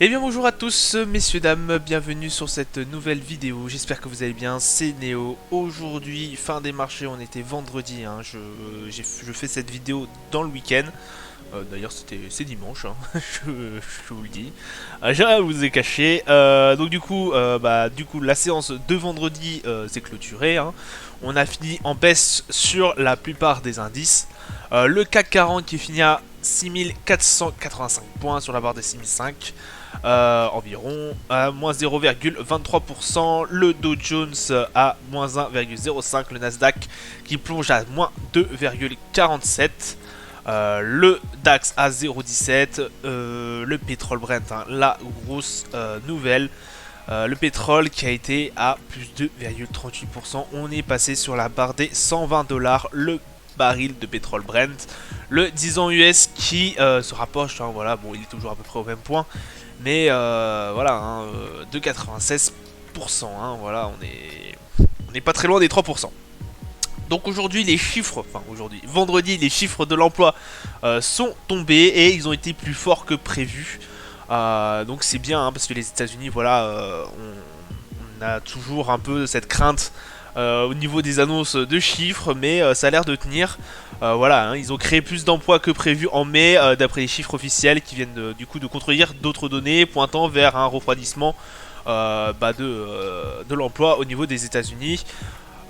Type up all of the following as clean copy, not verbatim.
Eh bien bonjour à tous messieurs dames, bienvenue sur cette nouvelle vidéo, j'espère que vous allez bien, c'est Néo. Aujourd'hui, fin des marchés, on était vendredi, hein. Je fais cette vidéo dans le week-end. D'ailleurs c'est dimanche, hein. je vous le dis. J'ai rien à vous ai caché. Donc du coup la séance de vendredi s'est clôturée, hein. On a fini en baisse sur la plupart des indices. Le CAC 40 qui finit à 6485 points sur la barre des 6005 environ, à moins 0,23%. Le Dow Jones à moins 1,05%. Le Nasdaq qui plonge à moins 2,47%. Le DAX à 0,17. Le pétrole Brent, hein, la grosse nouvelle. Le pétrole qui a été à plus 2,38%. On est passé sur la barre des 120 $. Le baril de pétrole Brent. Le 10 ans US qui se rapproche, hein, voilà, bon, il est toujours à peu près au même point. Mais voilà, hein, 2,96%. Hein, voilà, on n'est pas très loin des 3%. Donc aujourd'hui les chiffres, enfin aujourd'hui, vendredi les chiffres de l'emploi sont tombés et ils ont été plus forts que prévu. Donc c'est bien, hein, parce que les États-Unis, voilà, on a toujours un peu cette crainte au niveau des annonces de chiffres, mais ça a l'air de tenir. Voilà, hein, ils ont créé plus d'emplois que prévu en mai, d'après les chiffres officiels qui viennent du coup de contredire d'autres données pointant vers un refroidissement de l'emploi au niveau des États-Unis.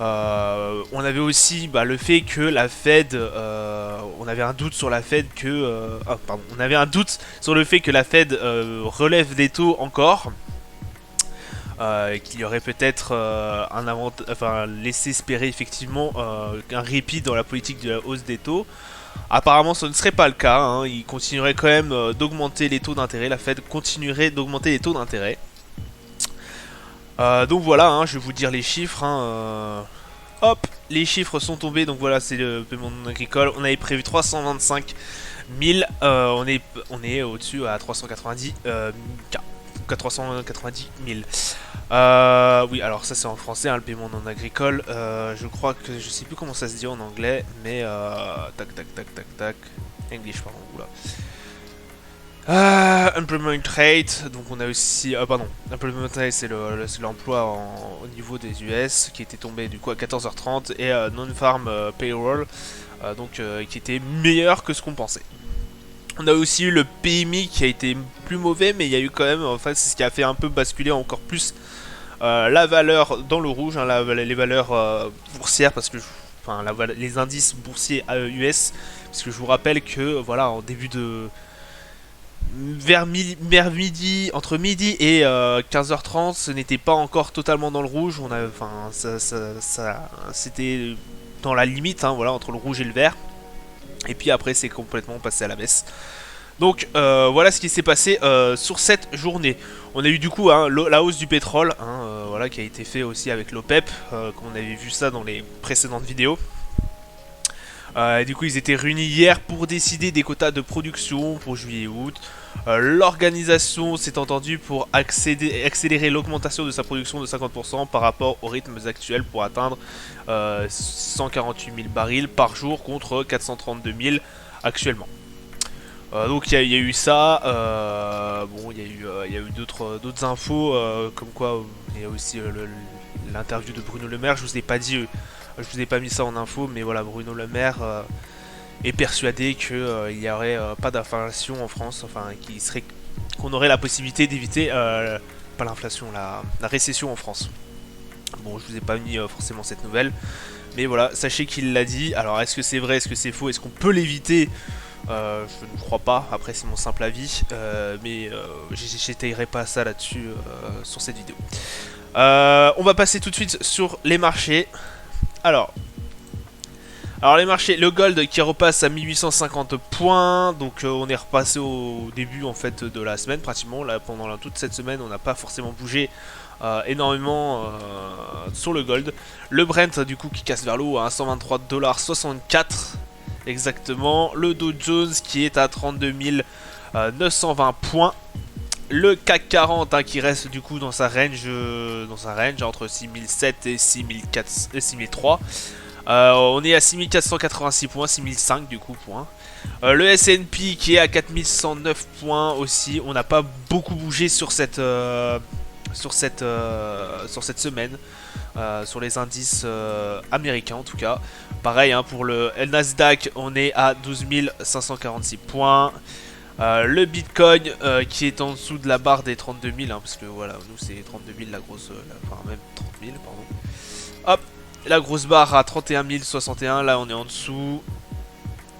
On avait aussi le fait que la Fed, on avait un doute sur la Fed on avait un doute sur le fait que la Fed relève des taux encore, qu'il y aurait peut-être laissé espérer effectivement un répit dans la politique de la hausse des taux. Apparemment, ce ne serait pas le cas, hein. Il continuerait quand même d'augmenter les taux d'intérêt. La Fed continuerait d'augmenter les taux d'intérêt. Donc voilà, hein, je vais vous dire les chiffres, hein. Hop, les chiffres sont tombés. Donc voilà, c'est le paiement non agricole. On avait prévu 325 000. On est au-dessus à 390 K. 390 000. Oui, alors ça c'est en français, hein, le paiement non agricole. Je crois que je sais plus comment ça se dit en anglais, mais tac tac tac tac tac. English, pardon. Oula. Employment rate, donc on a aussi, employment rate c'est l'emploi au niveau des US qui était tombé du coup à 14h30 et non-farm payroll, qui était meilleur que ce qu'on pensait. On a aussi eu le PMI qui a été plus mauvais, mais il y a eu quand même, enfin c'est ce qui a fait un peu basculer encore plus la valeur dans le rouge, hein, les valeurs boursières, parce que les indices boursiers US, parce que je vous rappelle que voilà, en début de vers midi, entre midi et 15h30, ce n'était pas encore totalement dans le rouge. On a, enfin, c'était dans la limite, hein, voilà, entre le rouge et le vert. Et puis après, c'est complètement passé à la baisse. Donc voilà ce qui s'est passé sur cette journée. On a eu du coup, hein, la hausse du pétrole, hein, voilà, qui a été fait aussi avec l'OPEP, comme on avait vu ça dans les précédentes vidéos. Et du coup, ils étaient réunis hier pour décider des quotas de production pour juillet et août. L'organisation s'est entendue pour accélérer l'augmentation de sa production de 50% par rapport aux rythmes actuels pour atteindre 148 000 barils par jour contre 432 000 actuellement. Donc il y a eu ça. Bon, il y a eu d'autres infos, comme quoi il y a aussi l'interview de Bruno Le Maire. Je vous ai pas dit, je vous ai pas mis ça en info, mais voilà, Bruno Le Maire est persuadé qu'il n'y aurait pas d'inflation en France, enfin qu'on aurait la possibilité d'éviter pas l'inflation, la récession en France. Bon, je vous ai pas mis forcément cette nouvelle, mais voilà, sachez qu'il l'a dit. Alors, est-ce que c'est vrai, est-ce que c'est faux, est-ce qu'on peut l'éviter? Je ne crois pas, après c'est mon simple avis, mais j'étayerai pas ça là-dessus sur cette vidéo. On va passer tout de suite sur les marchés. Alors les marchés, le gold qui repasse à 1850 points, donc on est repassé au début en fait de la semaine pratiquement. Là, pendant toute cette semaine, on n'a pas forcément bougé énormément sur le gold. Le Brent du coup qui casse vers le haut à 123,64 $ exactement. Le Dow Jones qui est à 32 920 points. Le CAC 40 hein, qui reste du coup dans sa range entre 6007 et 6003. On est à 6486 points, 6005 du coup points. Le S&P qui est à 4109 points aussi. On n'a pas beaucoup bougé sur cette semaine. Sur les indices américains en tout cas. Pareil hein, pour le Nasdaq, on est à 12 546 points. Le Bitcoin qui est en dessous de la barre des 32 000 hein, parce que voilà, nous c'est 32 000 la grosse, enfin même 30 000 pardon. Hop, la grosse barre à 31 061, là on est en dessous.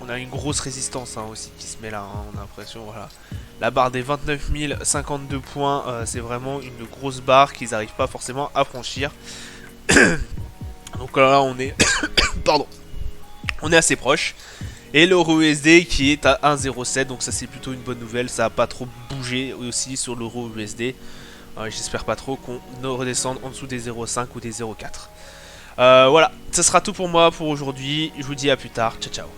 On a une grosse résistance hein, aussi qui se met là, hein, on a l'impression, voilà. La barre des 29 052 points, c'est vraiment une grosse barre qu'ils n'arrivent pas forcément à franchir. Donc là on est pardon, on est assez proche. Et l'euro USD qui est à 1,07, donc ça c'est plutôt une bonne nouvelle. Ça n'a pas trop bougé aussi sur l'euro USD. J'espère pas trop qu'on redescende en dessous des 0,5 ou des 0,4. Voilà, ça sera tout pour moi pour aujourd'hui. Je vous dis à plus tard, ciao ciao.